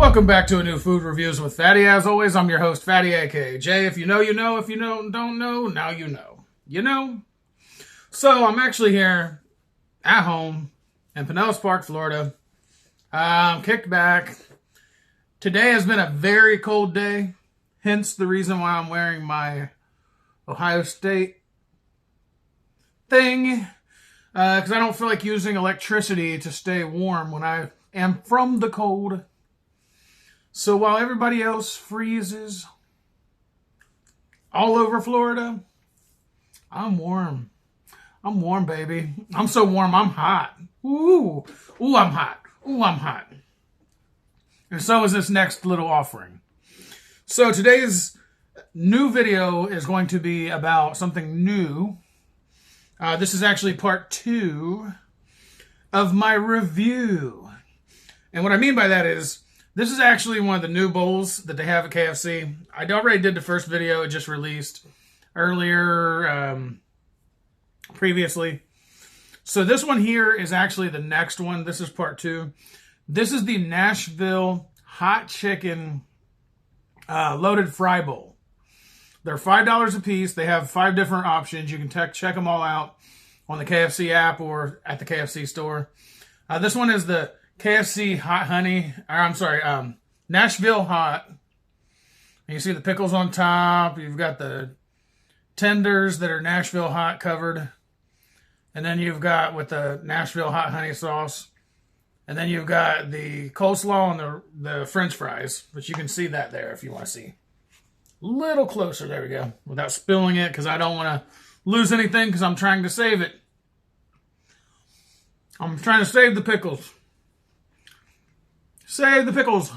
Welcome back to a new Food Reviews with Fatty. As always, I'm your host, Fatty, aka Jay. If you know, you know. If you don't know, now you know. You know? So, I'm actually here at home in Pinellas Park, Florida. I'm kicked back. Today has been a very cold day, hence the reason why I'm wearing my Ohio State thing, because I don't feel like using electricity to stay warm when I am from the cold. So while everybody else freezes all over Florida, I'm warm. I'm warm, baby. I'm so warm, I'm hot. Ooh, I'm hot. Ooh, I'm hot. And so is this next little offering. So today's new video is going to be about something new. This is actually part 2 of my review. And what I mean by that is, this is actually one of the new bowls that they have at KFC. I already did the first video. It just released earlier, previously. So this one here is actually the next one. This is part 2. This is the Nashville Hot Chicken Loaded Fry Bowl. They're $5 a piece. They have 5 different options. You can check them all out on the KFC app or at the KFC store. This one is the KFC Hot Honey, or I'm sorry, Nashville Hot. And you see the pickles on top. You've got the tenders that are Nashville Hot covered. And then you've got with the Nashville Hot Honey sauce. And then you've got the coleslaw and the French fries. But you can see that there if you want to see. A little closer, there we go. Without spilling it, because I don't want to lose anything, because I'm trying to save it. I'm trying to save the pickles. Save the pickles.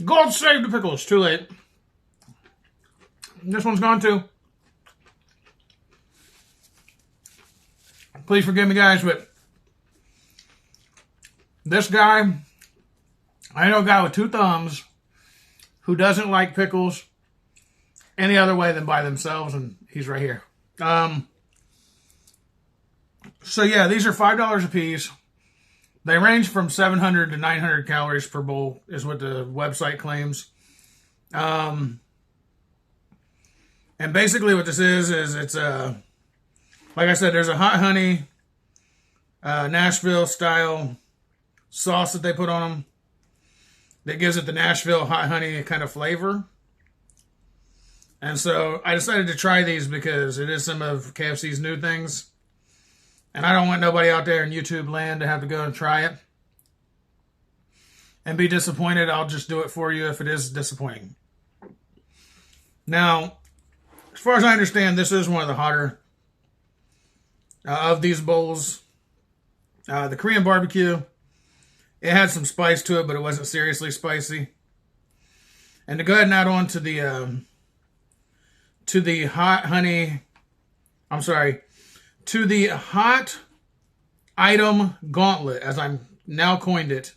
God save the pickles. Too late. This one's gone too. Please forgive me, guys, but this guy, I know a guy with 2 thumbs who doesn't like pickles any other way than by themselves, and he's right here. So yeah, these are $5 a piece. They range from 700 to 900 calories per bowl, is what the website claims. And basically what this is it's a, like I said, there's a hot honey, Nashville style sauce that they put on them that gives it the Nashville hot honey kind of flavor. And so I decided to try these because it is some of KFC's new things. And I don't want nobody out there in YouTube land to have to go and try it and be disappointed. I'll just do it for you if it is disappointing. Now, as far as I understand, this is one of the hotter of these bowls. The Korean barbecue, it had some spice to it, but it wasn't seriously spicy. And to go ahead and add on to the hot honey, I'm sorry, to the hot item gauntlet, as I'm now coined it.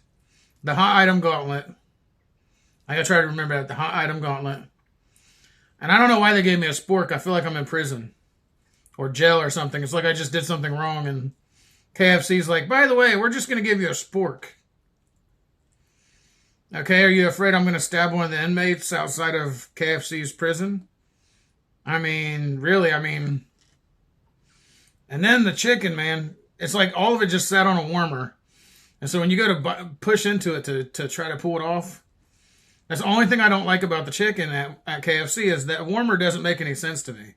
The hot item gauntlet. I gotta try to remember that. The hot item gauntlet. And I don't know why they gave me a spork. I feel like I'm in prison. Or jail or something. It's like I just did something wrong. And KFC's like, by the way, we're just gonna give you a spork. Okay, are you afraid I'm gonna stab one of the inmates outside of KFC's prison? I mean, really, And then the chicken, man, it's like all of it just sat on a warmer. And so when you go to push into it to try to pull it off, that's the only thing I don't like about the chicken at KFC is that warmer doesn't make any sense to me.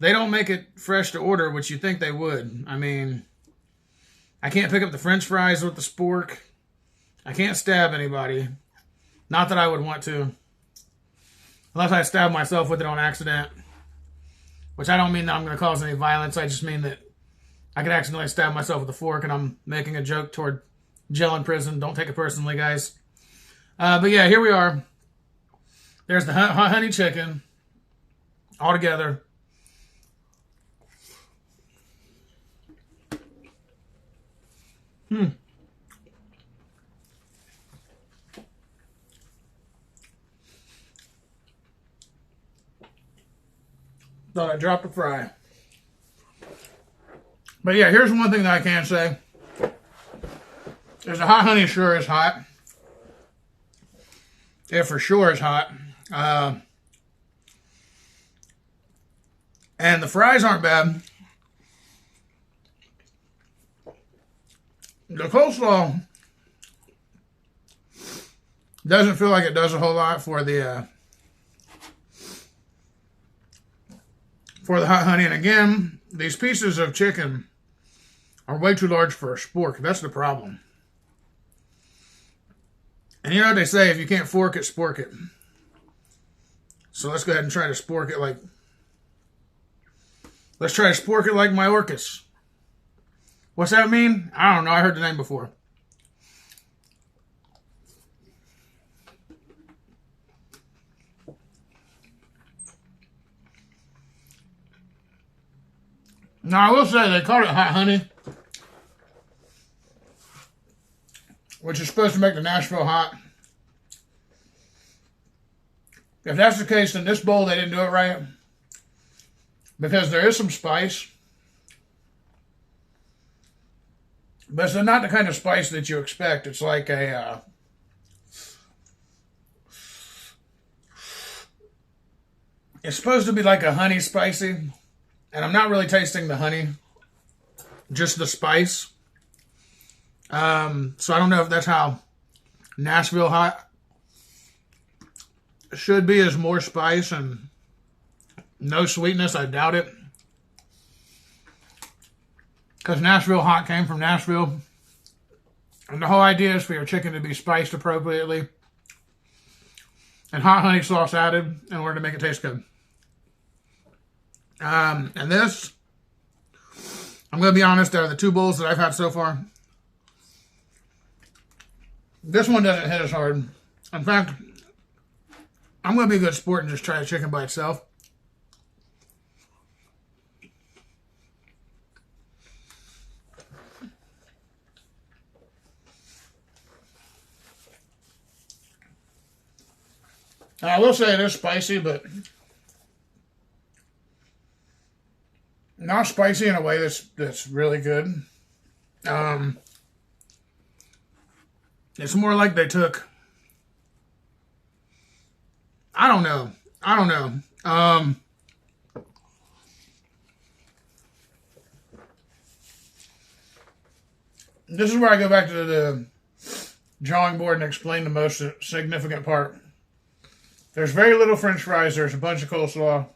They don't make it fresh to order, which you think they would. I mean, I can't pick up the French fries with the spork. I can't stab anybody. Not that I would want to. Unless I stab myself with it on accident. Which I don't mean that I'm going to cause any violence. I just mean that I could accidentally stab myself with a fork and I'm making a joke toward jail and prison. Don't take it personally, guys. But yeah, here we are. There's the hot honey chicken. All together. Thought I dropped a fry. But yeah, here's one thing that I can say. There's the hot honey sure is hot. It for sure is hot. And the fries aren't bad. The coleslaw doesn't feel like it does a whole lot for the hot honey. And again, these pieces of chicken are way too large for a spork. That's the problem. And you know what they say, if you can't fork it, spork it. So let's go ahead and try to spork it like... Let's try to spork it like my Orcus. What's that mean? I don't know. I heard the name before. Now, I will say they call it hot honey, which is supposed to make the Nashville hot. If that's the case, then this bowl, they didn't do it right. Because there is some spice. But it's not the kind of spice that you expect. It's like a... it's supposed to be like a honey spicy. And I'm not really tasting the honey. Just the spice. So I don't know if that's how Nashville hot should be, is more spice and no sweetness. I doubt it. Because Nashville hot came from Nashville. And the whole idea is for your chicken to be spiced appropriately. And hot honey sauce added in order to make it taste good. And this, I'm going to be honest, out of the two bowls that I've had so far, this one doesn't hit as hard. In fact, I'm going to be a good sport and just try the chicken by itself. I will say it is spicy, but not spicy in a way that's really good. It's more like they took... I don't know. This is where I go back to the drawing board and explain the most significant part. There's very little French fries. There's a bunch of coleslaw.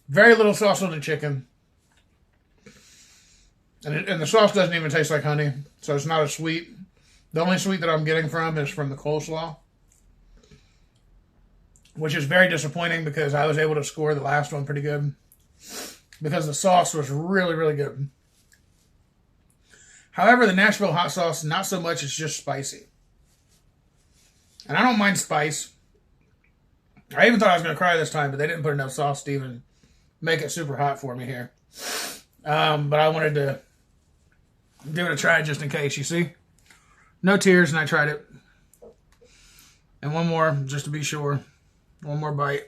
Very little sauce on the chicken. And the sauce doesn't even taste like honey. So it's not as sweet. The only sweet that I'm getting from is from the coleslaw. Which is very disappointing because I was able to score the last one pretty good. Because the sauce was really, really good. However, the Nashville hot sauce, not so much. It's just spicy. And I don't mind spice. I even thought I was going to cry this time, but they didn't put enough sauce to even make it super hot for me here. But I wanted to give it a try just in case, you see. No tears, and I tried it. And one more, just to be sure. One more bite.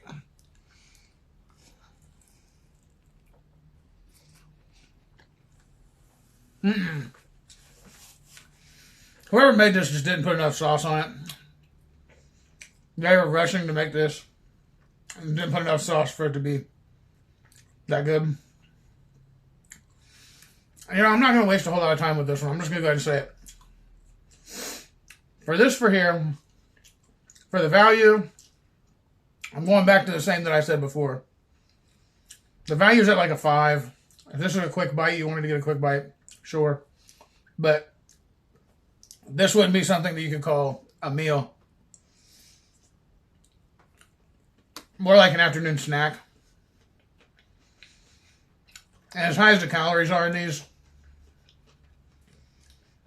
Whoever made this just didn't put enough sauce on it. They were rushing to make this and didn't put enough sauce for it to be that good. You know, I'm not going to waste a whole lot of time with this one. I'm just going to go ahead and say it. For this for here, for the value, I'm going back to the same that I said before. The value's at like a 5. If this is a quick bite, you wanted to get a quick bite, sure. But this wouldn't be something that you could call a meal. More like an afternoon snack. And as high as the calories are in these,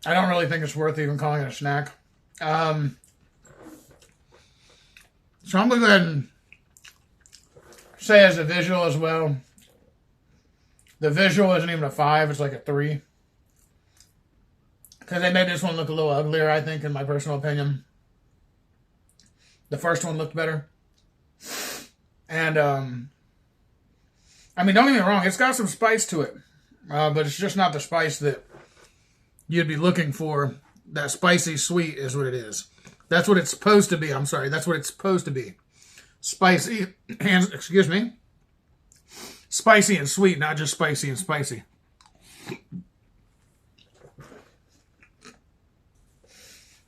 I don't really think it's worth even calling it a snack. So I'm going to go ahead and say as a visual as well, the visual isn't even a 5, it's like a 3. Because they made this one look a little uglier, I think, in my personal opinion. The first one looked better. And, I mean, don't get me wrong, it's got some spice to it. But it's just not the spice that you'd be looking for. That spicy sweet is what it is. That's what it's supposed to be. I'm sorry. That's what it's supposed to be. Spicy and, excuse me, spicy and sweet, not just spicy and spicy.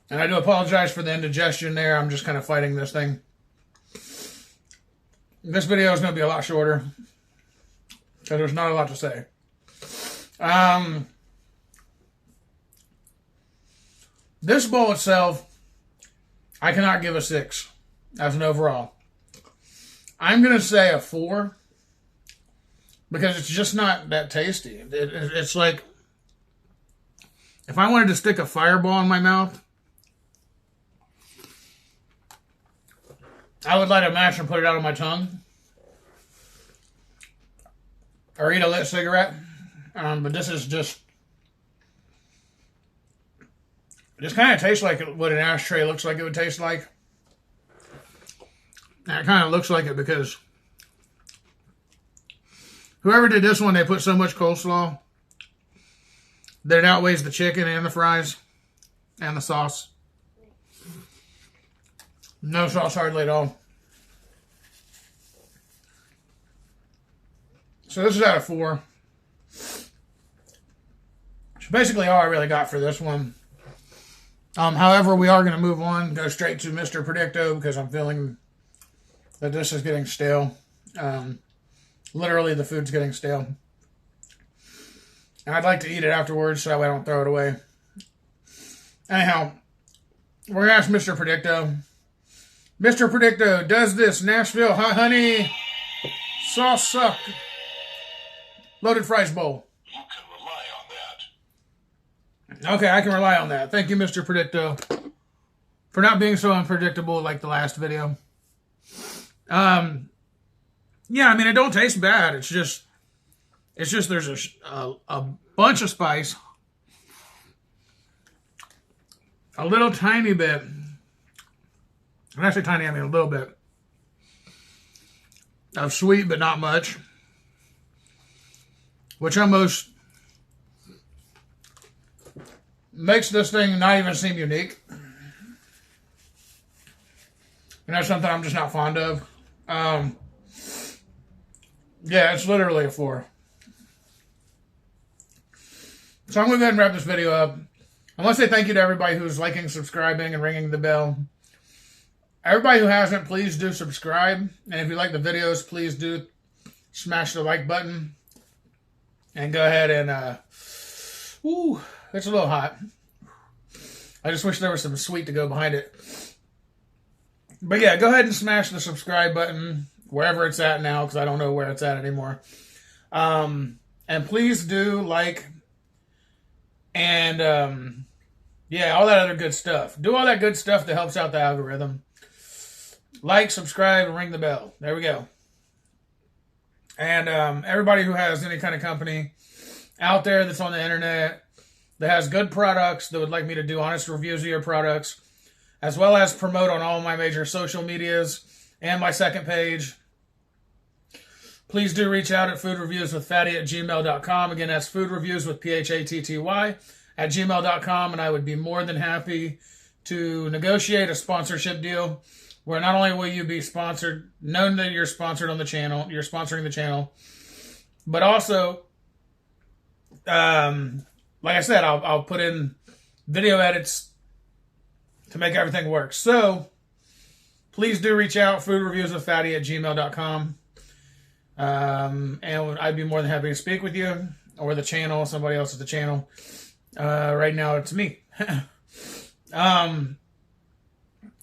And I do apologize for the indigestion there. I'm just kind of fighting this thing. This video is going to be a lot shorter because there's not a lot to say. This bowl itself, I cannot give a 6 as an overall. I'm going to say a 4 because it's just not that tasty. It's like, if I wanted to stick a fireball in my mouth, I would light a match and put it out on my tongue. Or eat a lit cigarette. But this is just kind of tastes like what an ashtray looks like it would taste like. And it kind of looks like it because whoever did this one, they put so much coleslaw that it outweighs the chicken and the fries and the sauce. No sauce hardly at all. So this is out of 4. So basically all I really got for this one. However, we are going to move on, go straight to Mr. Predicto because I'm feeling that this is getting stale. Literally, the food's getting stale. And I'd like to eat it afterwards so that way I don't throw it away. Anyhow, we're going to ask Mr. Predicto. Mr. Predicto, does this Nashville hot honey sauce suck loaded fries bowl? You can rely on that. Okay, I can rely on that. Thank you, Mr. Predicto, for not being so unpredictable like the last video. Yeah, I mean, it don't taste bad. It's just there's a bunch of spice, a little tiny bit. When I say tiny, I mean a little bit of sweet, but not much, which almost makes this thing not even seem unique. And that's something I'm just not fond of. Yeah, it's literally a 4. So I'm going to go ahead and wrap this video up. I want to say thank you to everybody who's liking, subscribing, and ringing the bell. Everybody who hasn't, please do subscribe. And if you like the videos, please do smash the like button. And go ahead and, ooh, it's a little hot. I just wish there was some sweet to go behind it. But yeah, go ahead and smash the subscribe button wherever it's at now, because I don't know where it's at anymore. And please do like and, yeah, all that other good stuff. Do all that good stuff that helps out the algorithm. Like, subscribe, and ring the bell. There we go. And everybody who has any kind of company out there that's on the internet that has good products that would like me to do honest reviews of your products, as well as promote on all my major social medias and my second page, please do reach out at foodreviewswithfatty@gmail.com. Again, that's foodreviewswithphatty @gmail.com, and I would be more than happy to negotiate a sponsorship deal where not only will you be sponsored, known that you're sponsored on the channel, you're sponsoring the channel, but also, like I said, I'll put in video edits to make everything work. So please do reach out, foodreviewswithfatty@gmail.com. And I'd be more than happy to speak with you or the channel, somebody else at the channel. Right now it's me.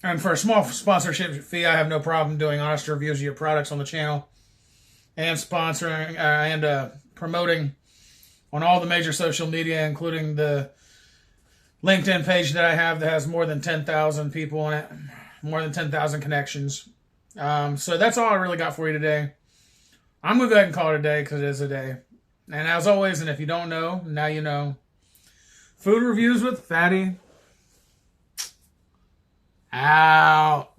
And for a small sponsorship fee, I have no problem doing honest reviews of your products on the channel and sponsoring and promoting on all the major social media, including the LinkedIn page that I have that has more than 10,000 people on it, more than 10,000 connections. So that's all I really got for you today. I'm going to go ahead and call it a day because it is a day. And as always, and if you don't know, now you know. Food Reviews with Fatty. Out.